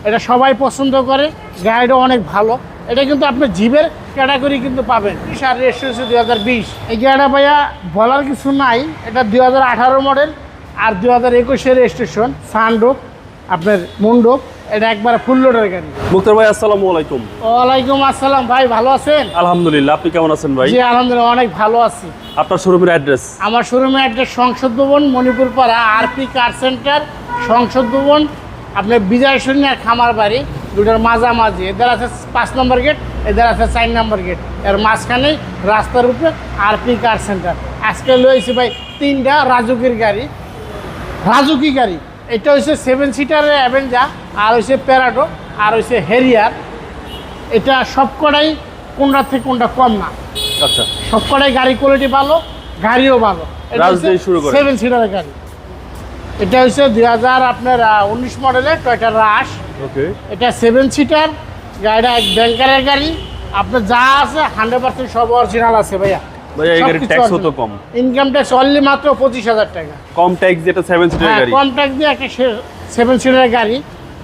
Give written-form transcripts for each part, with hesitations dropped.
এটা সবাই পছন্দ করে, গাড়িটা অনেক ভালো। এটা কিন্তু আপনি জিপের ক্যাটাগরি কিন্তু পাবেন। আর রেজিস্ট্রেশন 2020। এই গাড়িটা ভাইয়া বলার কিছু নাই, এটা 2018 মডেল আর 2021 রেজিস্ট্রেশন। সানরুফ, আপনার মুন্ডপ, এটা একবার ফুল লোডের গাড়ি। মুক্তার ভাই আসসালামু আলাইকুম। ওয়ালাইকুম আসসালাম ভাই, ভালো আছেন? আলহামদুলিল্লাহ, আপনি কেমন আছেন ভাই? জি আলহামদুলিল্লাহ, অনেক ভালো আছি। আপনার শোরুমের অ্যাড্রেস? আমার শোরুমের অ্যাড্রেস সংসদ ভবন, মণিপুর পাড়া, আরপি কার সেন্টার, সংসদ ভবন, আপনার বিজয় শূন্য আর খামার বাড়ি, দুটার মাঝামাঝি। এদের আছে 5 নম্বর গেট, এদের আছে 4 নম্বর গেট, এর মাঝখানে রাস্তার উপরে আরপি কার সেন্টার। আজকে লয়েছি ভাই 3টা রাজুকির গাড়ি, রাজুকি গাড়ি। এটা হচ্ছে 7 সিটারের অ্যাভেঞ্জার, আর হচ্ছে প্যারাডো, আর হচ্ছে হেরিয়ার। এটা সবকটাই কোনটা থেকে কোনটা কম না। আচ্ছা, সবকটাই গাড়ি কোয়ালিটি ভালো, গাড়িও ভালো। শুরু করে 7 সিটারের গাড়ি। এটা হচ্ছে 2019 মডেলের টয়োটা রাশ। ওকে, এটা 7 সিটার গাড়িটা, এক ব্যাংকারের গাড়ি। আপনার যা আছে 100% সব অরিজিনাল আছে ভাইয়া। ভাইয়া এই গাড়ির ট্যাক্স তো কম, ইনকাম ট্যাক্স অনলি মাত্র 25,000 টাকা। কম ট্যাক্স, যেটা 7 সিটার গাড়ি। কম ট্যাক্স দিয়ে একটা 7 সিটারের গাড়ি।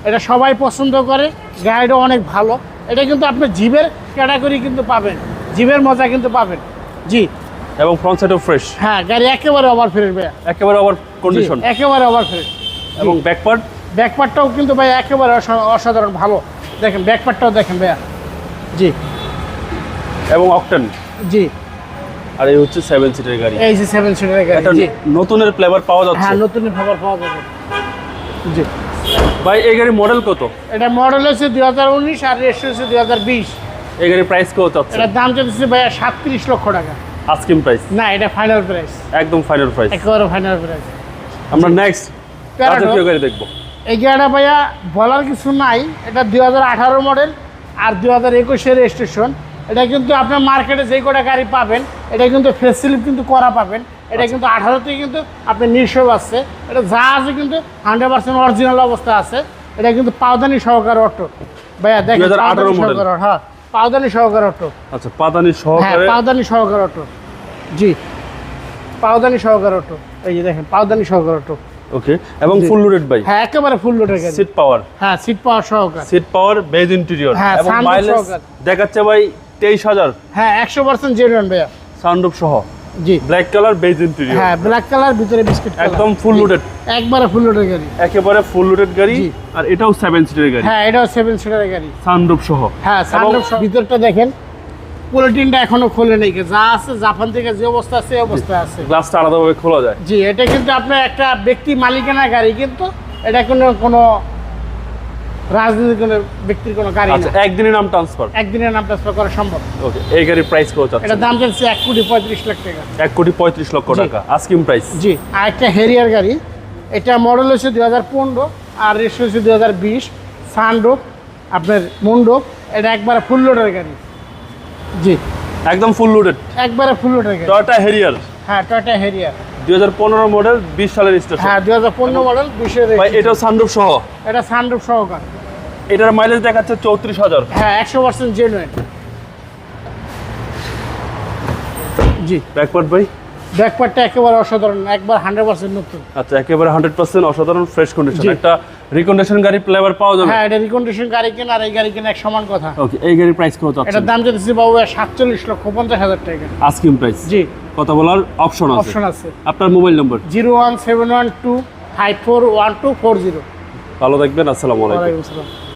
এটা সবাই পছন্দ করে, গাড়িটা অনেক ভালো। এটা কিন্তু আপনি জিপের ক্যাটাগরি কিন্তু পাবেন, জিপের মজা কিন্তু পাবেন। জি, এবং ফ্রন্ট সাইডও ফ্রেশ। হ্যাঁ, গাড়ি একেবারে ওভার ফ্রেশ ভাইয়া, একেবারে ওভার কন্ডিশন, একেবারে ওভার ফ্রেশ। এবং ব্যাকপার্ট? ব্যাকপার্টটাও কিন্তু ভাই একেবারে অসাধারণ ভালো। দেখেন ব্যাকপার্টটাও দেখেন ভাইয়া। জি, এবং অকটেন। জি, আর এই হচ্ছে 7 সিটার গাড়ি। এই যে 7 সিটারের গাড়ি। এটা জি, নতুনের ফ্লেভার পাওয়া যাচ্ছে। হ্যাঁ, নতুন খবর পাওয়া যাবে। জি ভাই এই গাড়ির মডেল কত? এটা মডেল হচ্ছে 2019 আর রেজিস্ট্রেশন হচ্ছে 2020। এই গাড়ির প্রাইস কত চাচ্ছে? এটার দাম চাচ্ছে ভাইয়া 37 লক্ষ টাকা। Asking price? না, এটা ফাইনাল প্রাইস, একদম ফাইনাল প্রাইস, একেবারে ফাইনাল প্রাইস। আমরা নেক্সট রাজকীয় গাড়ি দেখবো। এই গাড়িটা ভাইয়া বলার কিছু নাই, এটা 2018 মডেল আর 2021 রেজিস্ট্রেশন। এটা কিন্তু আপনার মার্কেটে যে কটা গাড়ি পাবেন, এটা কিন্তু ফেসিলিটি কিন্তু করা পাবেন। এটা কিন্তু 18 থেকে কিন্তু আপনি নিঃসব আছে। এটা যা আছে কিন্তু 100% অরিজিনাল অবস্থা আছে। এটা কিন্তু পাওদানি সহকারে অটো ভাইয়া, দেখেন 2018 মডেল। হ্যাঁ, পাওদানি সহকারে অটো। আচ্ছা, পাদানি হ্যাঁ, সহকারে? পাওদানি সহকারে অটো। জি, পাওদানি সহকারে অটো। এই যে দেখেন পাওদানি সহকারে অটো। ওকে, এবং ফুল লোডেড বাইক? হ্যাঁ, একেবারে ফুল লোডের গাড়ি। সিট পাওয়ার? হ্যাঁ, সিট পাওয়ার সহকারে। সিট পাওয়ার, বেজ ইন্টেরিয়র, হ্যাঁ, এবং সানরুফ মাইলেজ সহকারে। দেখাচ্ছে ভাই 23,000। হ্যাঁ, 100% জেনুইন ভাইয়া। সানরুফ সহ, জি, ব্ল্যাক কালার, বেজ ইন্টেরিয়র। হ্যাঁ, ব্ল্যাক কালার, ভিতরে বিস্কিট কালার, একদম ফুল লোডেড, একবারে ফুল লোডের গাড়ি। একেবারে ফুল লোডেড গাড়ি। জি। আর এটাও 7 সিটার গাড়ি। হ্যাঁ, এটাও 7 সিটারের গাড়ি, সানরুফ সহ। হ্যাঁ, সানরুফ সহ। ভিতরটা দেখেন, পলিটিনটা এখনো খোলে নাই, যা আছে জাপান থেকে যে অবস্থা আছে এই অবস্থা আছে। গ্লাসটা আলাদাভাবে খোলা যায়। জি, এটা কিন্তু আপনার একটা ব্যক্তি মালিকানা গাড়ি, কিন্তু এটা কোনো রাজনীতির কোনো ব্যক্তির কোনো গাড়ি আচ্ছা, না। একদিনের নাম ট্রান্সফার? একদিনের নাম ট্রান্সফার করা সম্ভব। ওকে, এই গাড়ির প্রাইস কত আছে? এটার দাম চাচ্ছে 1,35 লাখ টাকা। 1,35,00,000 জি। টাকা আস্কিং প্রাইস। জি, আর একটা হেরিয়ার গাড়ি। এটা মডেল হচ্ছে 2015 আর রেজিস্ট্রেশন হচ্ছে 2020। সানরুফ, আপনার মুন্ডপ, এটা একবারে ফুল লোডের গাড়ি। জি, একদম ফুল লোডেড, একবারে ফুল লোডের গাড়ি। Toyota Harrier. হ্যাঁ, টয়োটা হেরিয়ার। 2015 মডেল, 20 সালের রেজিস্ট্রেশন। হ্যাঁ, 2015 মডেল, 20 ভাই এটাও সানরুফ সহ? এটা সানরুফ সহকার। এটার মাইলেজ দেখাচ্ছে 34,000। হ্যাঁ, 100% জেনুইন। জি, ব্যাকপার্ট ভাই? ব্যাকপার্টটা একেবারে অসাধারণ, একবার 100% নতুন। আচ্ছা, একেবারে 100% অসাধারণ ফ্রেশ কন্ডিশন। জি। একটা রিকন্ডিশন গাড়ি ফ্লেভার পাওয়া যাবে? হ্যাঁ, এটা রিকন্ডিশন গাড়ি কেনা আর এই গাড়ি কেনা এক সমান কথা। ওকে, এই গাড়ির প্রাইস কত আছে? এটার দাম চাইতেছি বাবু 47,50,000 টাকা আস্কিং প্রাইস? জি, কথা বলার অপশন আছে। অপশন আছে। আপনার মোবাইল নম্বর? 01712541240। ভালো থাকবেন, আসসালামু আলাইকুম। ওয়ালাইকুম আসসালাম।